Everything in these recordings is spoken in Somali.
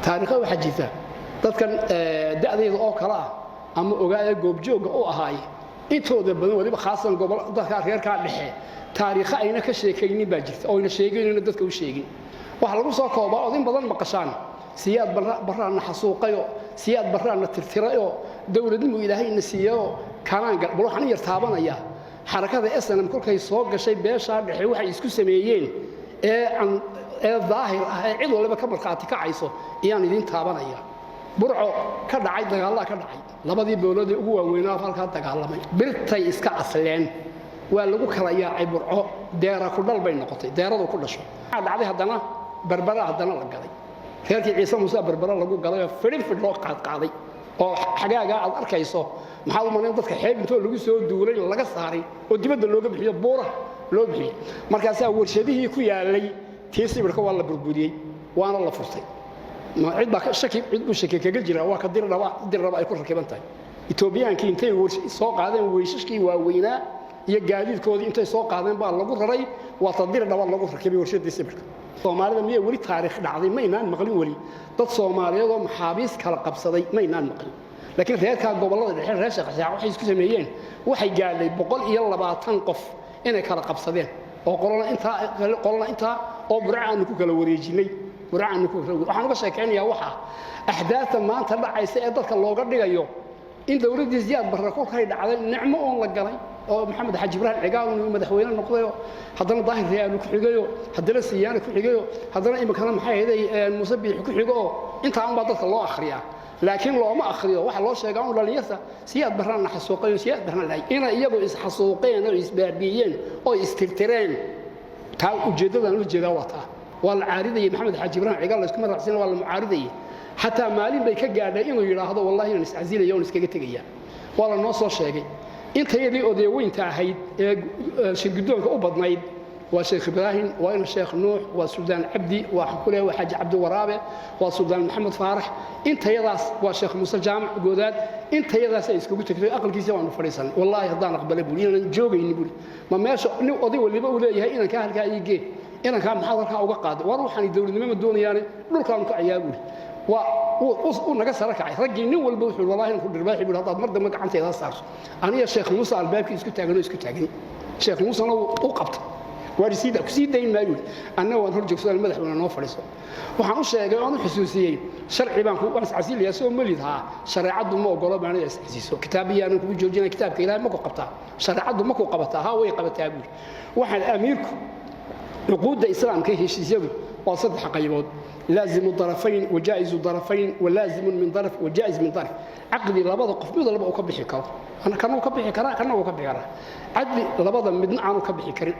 taariikha waxa jirta dadkan da'deeda oo kala ah ama ogaaya goobjooga oo ahaay intooda badan waliba khaasan gobol dadka reerka dhexe taariikha ayna ka sheekaynin baa jirta oo ina sheegaynin dadka u sheegin waxa lagu soo koobaa odin badan maqashaan siyaad barraana xasuuqayo siyaad barraana tirtirayo dawladnimo ilaahayna siiyo kanaan gal waxaan yar taabanaya xarakada SNM kolkay soo gashay beesha dhexe waxay isku sameeyeen daahir ah cid walba ka marxaati kacayso iyaan idin taabanaya burco ka dhacay dagaal ka dhacay labadii boolood ugu waaweynaa halka dagaalamay birtay iska asleen waa lagu kala yaacay burco deera ku dhalbay noqotay deeradu ku dhasho dhacday hadana barbara hadana la galay reerkii ciise muuse barbara lagu galay fidin loo qaaday oo xagaaga aad arkayso maxaa u maleen dadka xeeb intoo lagu soo duulay laga saaray oo dibadda looga bixiyo buura loo bixiyay markaas warshadihii ku yaalay tiisibirka waa la burburiyay waana la furtay ma cid baa shaki cid u shaki kaga jira waa ka dir raba ay ku rakiban tahay Ethiopiankii intay soo qaadeen weeyshashkii waaweynaa iyo gaadiidkoodii intay soo qaadeen baa lagu raray waa tadir dhaba lagu rakibay warshadii sibirka Soomaalida miye wali taariikh dhacday ma inaan maqlin wali dad Soomaaliyeed oo maxaabiis kala qabsaday ma inaan maqlin laakiin reerka gobolada dhexe reesha qashaa waxay isku sameeyeen waxay gaadhay 120 qof inay kala qabsadeen oo qolna inta oo burcaan ku kala wareejinay burcaan ku waxaan uga sheekaynayaa waxa ahdaafta maanta dhacaysa ee dadka looga dhigayo in dawladda Ziyaad Barre kolkay dhacday nicmo oo la galay oo Maxamed Xaji Ibrahim Cigaal uu madaxweyne noqday haddana daahir reeyaan ku xigayo haddana Siyaana ku xigayo haddana imikana maxay ahayd Muuse Biixi ku xigo inta aan dadka loo akhriyaa laakiin looma akhriyo waxa loo sheegaa in dhallinyarta Ziyaad Barre xasuuqayo Ziyaad Barre lay ina iyagu is xasuuqeen oo isbaabiyeen oo istirtireen taa ujeedadan la jeedaa wata wal caariday Maxamed Xaji Ibrahim Cigaal isku maracsan wal mucaariday حتى مالين بيكجعنا إنه يراهض والله نستعزله يوم نسكجتجيا والله الناس شاقي أنت يدي أودي وين تعهيد شقدونك أبض نايد وشيخ إبراهيم وين الشيخ نوح والسودان عبدي وحكوله وحاج عبد الورابه والسودان محمد فارح أنت يداس وشيخ موسى جامع جوداد أنت يداس يسكجتك أقل كيسي وأنا فريسان والله هذا نقبل بولي أنا جوجي نقول ما ماشى أودي واللي بقوله هي إنا كان كأيجي إنا كان محاضر كأوقات وأروح عن الدولة ما مدوني يعني دول كانوا كأيابولي ونقص ركعي رجع نول بوح والله نقول الرباحي بالهضاب مرة ما قعنت هذا صار أنا يا شيخ موسى على الباب كيس كنت أجني شيخ موسى أنا وقفت ورسيد كسيد دين ما يقول أنا ونرجع سؤال المدح وأنا نوفر يسوع وحنوش أنا حسوسيين شرعي بان هو أنا عزيل يسوع مليدها شرع عدو ما قلب أنا يسوع كتابي أنا كل جوجنا كتاب كلا ما قبتها شرع عدو ما قبتها ها ويقبتها أقول واحد أميركم عقود الإسلام كيه يسوي وصدق حقيقة لازم الطرفين وجائز الطرفين ولازم من طرف وجائز من طرف عقدي لبض قف ميد لبض كبخي كار انا كانوا كبخي كار كانوا كبخي كار عقدي لبض مدن عانو كبخي كار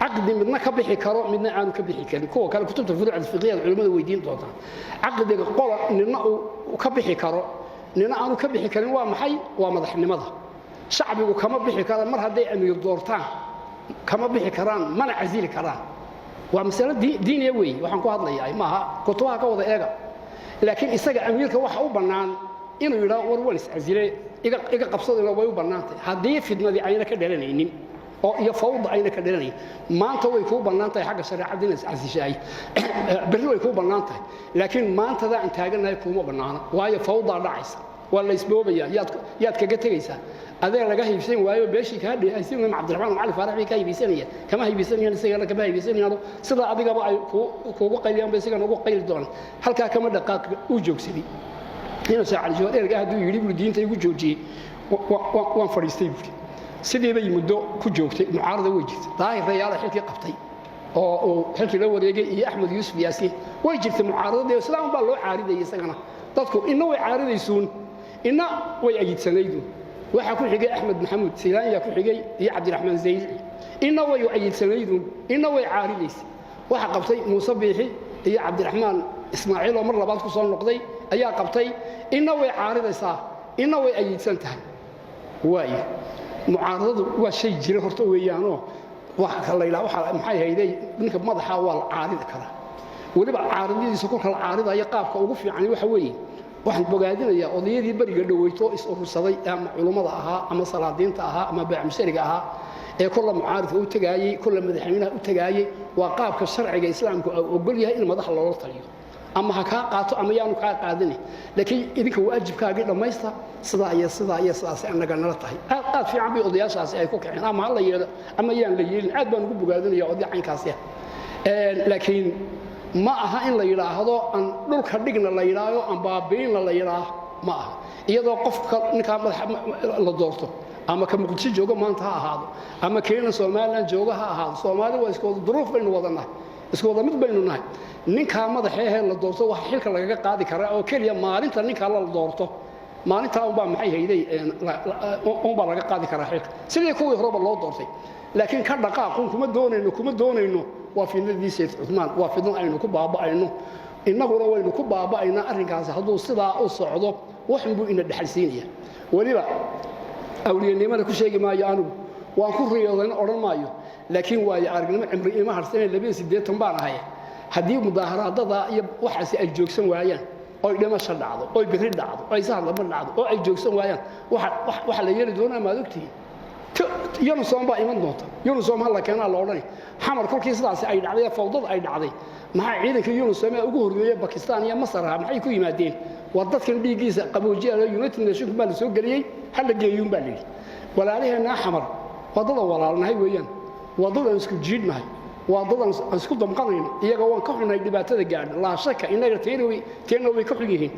عقدي مدن كبخي كار مدن عانو كبخي كار كو كان كتبت الفروع الفقهيه العلماء ويدين دوتا عقدي قول ننا كبخي كار ننا عانو كبخي كار waa maxay waa madaxnimada shacbigu kama bixi kara mar haday amir doortaan kama bixi karaan mana azili karaan ومسألة دينية وي وحن كو هادليا maaha kutubaa ka wada eega laakiin isaga amiirka waxa u banaan inuu yiraahdo war walis azile iga qabsadayna way u banaantay hadii fidnadi ayna ka dhalanaynin oo iyo fawda ayna ka dhalanaynin maanta way ku banaantay xagga shariicada in azishay bari way ku banaantay laakiin maanta da intaaganahay kuma banaana waayo fawda dhacaysa wala isboobaya yaad kaga tagaysaa adee laga hiibsan waayo beeshii ka dhigaysan Cabdiraxmaan Ali Faarax ka hiibsanaya kama hiibsanayaan isaga kama hiibsanayaan sida adigaba ay kuugu qayliyaan bay isaga ugu qayl doonaan halka kama dhaqaaq u joogsaday inuu saacal jooreerga haduu yiri buu diinta igu joojiyay waan fariistay sidii bay muddo ku joogtay mucaarada way jirtay daahirayaal xilkii qabtay oo xilkii la wareegay iyo Axmed Yuusuf Yaasiin way jirtay mucaaradada islaam baa loo caariday isagana dadku inna way caaridaysuun inna way ajidsanaydun waxa ku xigay Axmed Maxamuud Siilaan yaa ku xigay iyo Cabdiraxmaan Zaydi inna way ajidsanaydun inna way caaridaysay waxa qabtay Muuse Biixi iyo Cabdiraxmaan Ismaaciil oo mar labaad ku soo noqday ayaa qabtay inna way caaridaysaa inna way ajidsan tahay waayo mucaaradadu waa shay jira horta weeyaanoo waxa kale ilaa waxa maxay hayday ninka madaxa waa la caaridi kara waliba caaridadiisa ku kala caaridayo qaabka ugu fiican waxa weeye waxaan bogaadinayaa odayadii bariga dhaweyto is urursaday ama culimada ahaa ama salaadiinta ahaa ama baacmishariga ahaa ee kullu mucaaridka u tagaayay kullu madaxweynaha u tagaayay waa qaabka sharciga islaamku ogol yahay in madax loo taliyo ama ha kaa qaato ama yaanu kaa qaadani laakiin idinka waajibkaaga dhamaysta sida iyo sidaas annaga nala tahay aad fiican bay odayaashaasi ay ku kicin ama la yeelo ama yaan la yeelin aad baan ugu bogaadinayaa odayaankaasi laakiin ma aha in la yiraahdo aan dhulka dhigna la yiraahdo aan baabiina la yiraahdo ma aha iyadoo qofka ninka madax la doorto ama ka muqdisho jooga maanta ha ahaado ama keena Soomaaliland jooga ha ahaado Soomaali waa isku duruuf baynu wadanahay isku wada mid baynu nahay ninka madaxeehe la doorto wax xilka lagaga qaadi karaa oo kaliya maalinta ninka la doorto maalinta uu baa maxay hayday baa laga qaadi karaa xilka sidii kuwii horeba loo doortay laakiin ka dhaqaaqun kuma doonayno waa fiidnadii Sayd Uthman waa fiidna aynu ku baaba'ayno innaguna waynu ku baaba'ayna arrinkaas hadduu sidaa u socdo waxan buu ina dhaxalsiinaya waliba awliyanimada ku sheegi maayo anigu waan ku riyoodan oran maayo laakiin waa aragnimo cimri ima harsanay 82 baan ahay haddii mudaaharaadada iyo waxaasi ay joogsan waayaan oo dhimasho dhacdo oo bixi dhacdo oo isaha laba dhacdo oo ay joogsan waayaan waxa la yeeli doonaa ma ogtii Yunus baa iman doonta Yunus ma la keenaa la oranay xamar kolkii sidaas ay dhacday fawdad ay dhacday maxay ciidanka Yunus ma ugu horreeyay Pakistan iyo Masar maxay ku yimaadeen wadadkan dhiigiisa qaboojiya United Nations baa soo galiyay hal geeyun baa leeyahay walaalaheena xamar wadada walaalnahay weeyaan wadadan isku jiidnahay wadadan isku damqanayna iyaga waan ka xunay dhibaatada gaadh la shaka inaga teeno way ka xigeen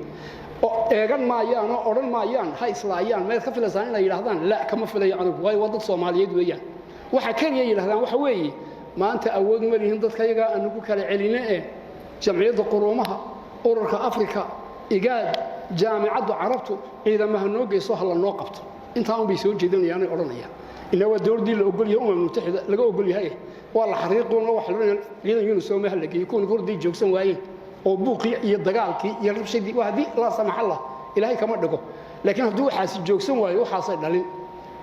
oo eegan maayaan oo oran maayaan ha islaayaan meel ka filaysan inay yiraahdaan la kama filayo anigu way wadad Soomaaliyeed weeyaan waxa kaliya yiraahdaan waxa weeye maanta awood ma lihin dadka iyaga anigu kala celinay jamciyadda quruumaha ururka Afrika igaad jaamacadda carabtu ciidamaha noo geyso hal noo qabto inta aan bay soo jeedinayaan ay oranayaan inawa dawladii la ogol yahay mutaxida laga ogol yahay waa la xariiqoona wax la ciidan Yunus oo ma halagay kuun hordii joogsan waayeen oo buuqi iyo dagaalkii iyo rabshadii waadi la samax Allah ilaahay kama dhigo laakiin haddii waxaas joogsan waayo waxaas ay dhalin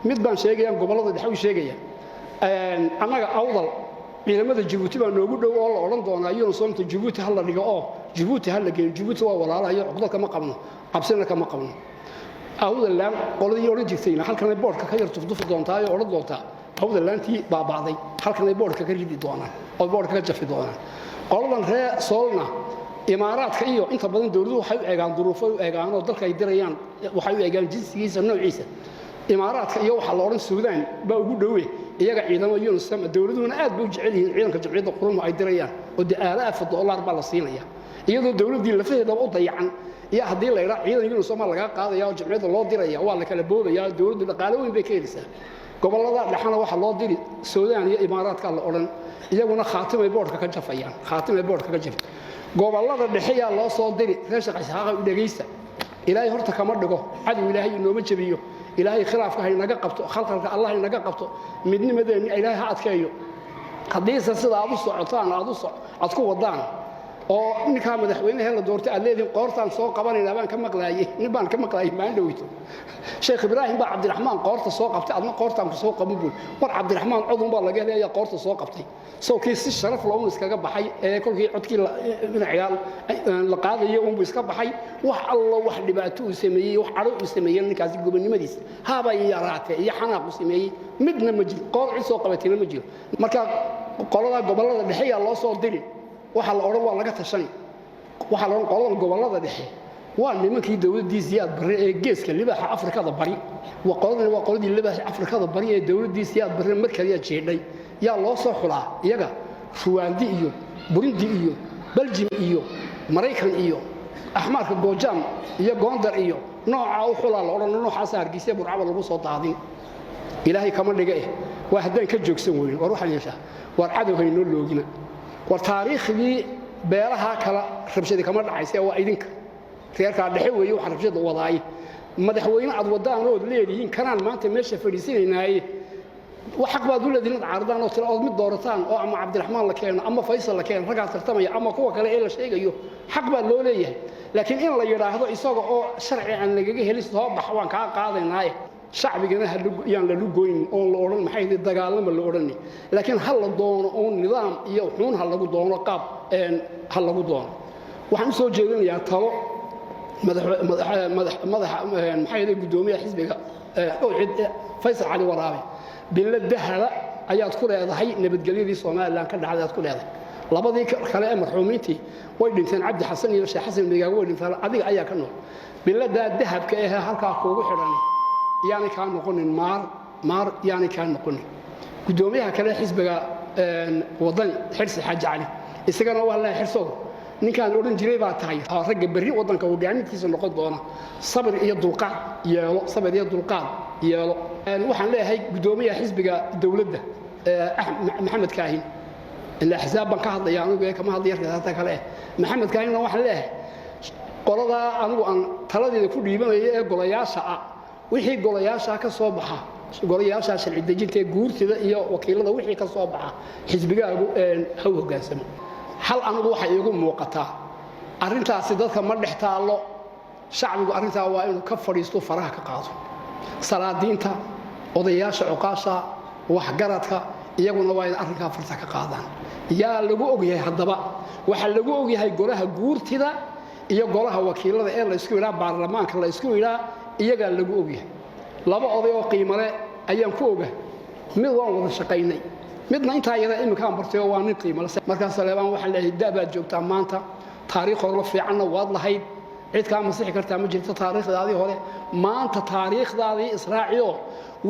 mid baan sheegayaan gobolada dhexe u sheegaya anaga awdal ciidamada Djibouti baa noogu dhow oo la oran doonaa Yunus oo Djibouti hal la dhigo oo Djibouti hal la geeyo Djibouti waa walaalahay codad kama qabno qabsina kama qabno awdal laan qoladii oran jirtay halkan ay boorka ka yar tufduf doontaa oo oran doontaa awdal laantii baabaaday halkan ay boorka ka ridi doonaan oo boorka ka jafi doonaan qoladan ree soolna imaaraadka iyo inta badan dawladdu waxay u eegaan duruufo u eegaan oo dalka ay dirayaan waxay u eegaan jinsigiisa noociisa imaaraadka iyo waxa la oran Suudaan baa ugu dhowey iyaga ciidamada Yunus sama dawladuna aad buu jecel yihiin ciidanka jamciyadda quruumaha ay dirayaan oo $1000 baa la siinaya iyadoo dawladii lafaheeda u dayacan iyo hadii la yiraahdo ciidan Yunus ma laga qaadayaa oo jamciyadda loo diraya waa la kala boobayaa dawladdu dhaqaale weyn bay ka helaysaa gobolada dhaxana waxa loo diri Suudaan iyo imaaraadka la oran iyaguna khaatimay boorka ka jafayaan khaatimay boorka ka jafay gobolada dhexe loo soo diri reesha qashaaqa u dhageysta ilaahay horta kama dhigo cadu ilaahay nooma jabiyo ilaahay khilaafka hay naga qabto khalqalka Allah hay naga qabto midnimadeena ilaahay ha adkeeyo hadii sida aad u socotaan aad ku wadaan oo ninka madaxweynaha la doortay aleedin qoortan soo qabanayna baan ka maqlaayay nibaan ka maqlaayay maan dhaweyto Sheekh Ibrahim ba Cabdiraxmaan qoorta soo qabtay adna qoortan ku soo qabul war Cabdiraxmaan codun baa laga helay qoorta soo qabtay soo kiisi sharaf loo iskaga baxay ee kolkii codkii dhinaciyaal la qaadayo uu iska baxay wax alla wax dhibaato uu sameeyay wax caro uu sameeyay ninkaasi gobonimadiisa haaba yaraatay iyo xanaaq uu sameeyay midna ma jiro qoor soo qabatayna ma jiro marka qolada gobolada dhexe loo soo diri waxa la oran waa laga tashanay waxa la oran qolada gobolada dhexe waa nimankii dawladii Siyaad Barre ee geeska Libaaxa Afrikada bari waa qoladii Libaaxa Afrikada bari ee dawladii Siyaad Barre markii jeeday yaa loo soo xulaa iyaga Rwanda iyo Burundi iyo Belgium iyo Mareykan iyo Ahmarka Goojam iyo Gondar iyo nooca u xulaa la oran noocaas Hargeysa burcaba lagu soo daadin ilaahay kama dhigay waa hadaan ka joogsan weyn war waxaan yeeshaa war cadowgayno loogina war taariikhdii beeraha kala rabshada kama dhacaysay waa idinka reerka dhexe weeye waxa rabshada wadaay madaxweyne ad wadaan oo leeyihiin kanaan maanta meesha fadhiisanaynay waxa baad u leedin caardaan oo tiro mid doorataan oo ama Cabdiraxmaan la keeno ama Faysal la keeno ragaa tartamaya ama kuwa kale ee la sheegayo xaq baa loo leeyahay laakiin in la yiraahdo isaga oo sharci aan lagaga helin soo bax waan ka qaadanaay shacbigana yaan la lugoyn oo la oran maxay dagaalama la oran laakiin hal la doono oo nidaam iyo xuun hal lagu doono qaab hal lagu doono waxaan soo jeedinayaa talo madax maxay gudoomiyaha xisbiga oo cid Faysal Ali Waraabe biladahala ayaad ku leedahay nabadgelyadii Soomaaliland ka dhacday aad ku leedahay labadii kale ee marxuumiintii way dhinteen cabdi xasan iyo sheekh xasan migaag way dhinteen adiga ayaa ka nool bilada dahabka ee halka kuugu xiran yaani ka noqonin maar yaani ka noqonin gudoomiyaha kale xisbiga wadani xirsi xaaji cali isagana waa la xirso ninkaan oran jiray baa tahay ragga bari wadanka hogaamintiisa noqon doona sabir iyo dulqaad yeelo waxaan leeyahay gudoomiyaha xisbiga dawladda maxamed kaahin ilaa xisaaban ka hadlaya anigu kama hadlayo riyada kale maxamed kaahin waxaan leeyahay qolada anigu aan taladeeda ku dhiibanayo ee golayaasha wixii golayaasha ka soo baxa golayaasha sharci dejinta guurtida iyo wakiilada wixii ka soo baxa xisbigaagu ha hogaansamo hal anigu waxa iigu muuqataa arintaasi dadka ma dhex taalo shacbigu arintaa waa inuu ka fadhiisto faraha ka qaado salaadiinta odayaasha cuqaasha wax garadka iyaguna waa in arrinka farta ka qaadaan yaa lagu ogyahay hadaba waxa lagu ogyahay golaha guurtida iyo golaha wakiilada ee la isku yiraahdo baarlamaanka la isku yiraahdo iyaga lagu ogyahay laba oday oo qiimo leh ayaan ku ogahay mid waan wada shaqaynay midna inta ayada imika bartay waa nin qiimo leh marka Saleebaan waxa la hidaabaa joogtaa maanta taariikh hore fiican waad lahayd cid ka masixi karta ma jirto taariikhdaadii hore maanta taariikhdaadii Israaciil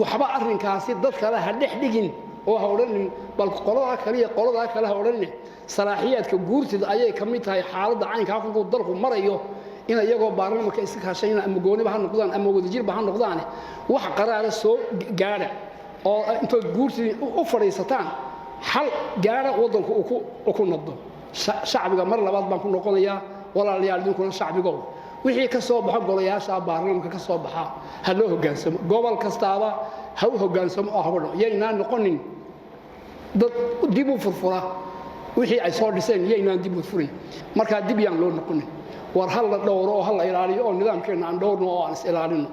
waxba arrinkaasi dad kale ha dhex dhigin oo ha oran bal qolada kale ha oran salaaxiyaadka guurtida ayay kamid tahay xaaladda caynka ku dalku marayo in iyagoo baarlamaanka iska kaashayna ama gooniba ha noqdaan ama wadajirba ha noqdaan wax qaraar soo gaara oo inta guurtida u fariisataan hal gaara wadanku ku nabdo shacbiga mar labaad baan ku noqonayaa walaalayaal idinkuna shacbiga wixii ka soo baxo golayaasha baarlamaanka ka soo baxa ha loo hogaansamo gobol kastaaba ha u hogaansamo oo habadho yaynaan noqonin dad dib u furfura wixii ay soo dhiseen yaynaan dib u furin marka dib yaan loo noqonin war hal la dhowro oo hal la ilaaliyo oo nidaamkeena aan dhowrno oo aan is ilaalino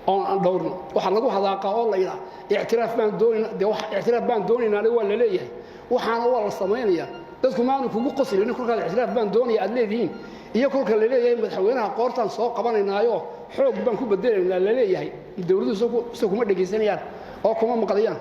oo aan dhowrno waxa lagu hadaaqa oo la yiraahdo i'tiraaf baan doonaynaa waa la leeyahay waxaana waa la sameeynaya dadku maanu kugu qoslin kulka i'tiraaf baan doonaya aad leedihiin iyo kulka la leeyahay madaxweynaha qoortan soo qabanaynayo xoog baan ku bedelaynaa la leeyahay dawladdu soo kuma dhageysanayaan oo kuma maqlayaan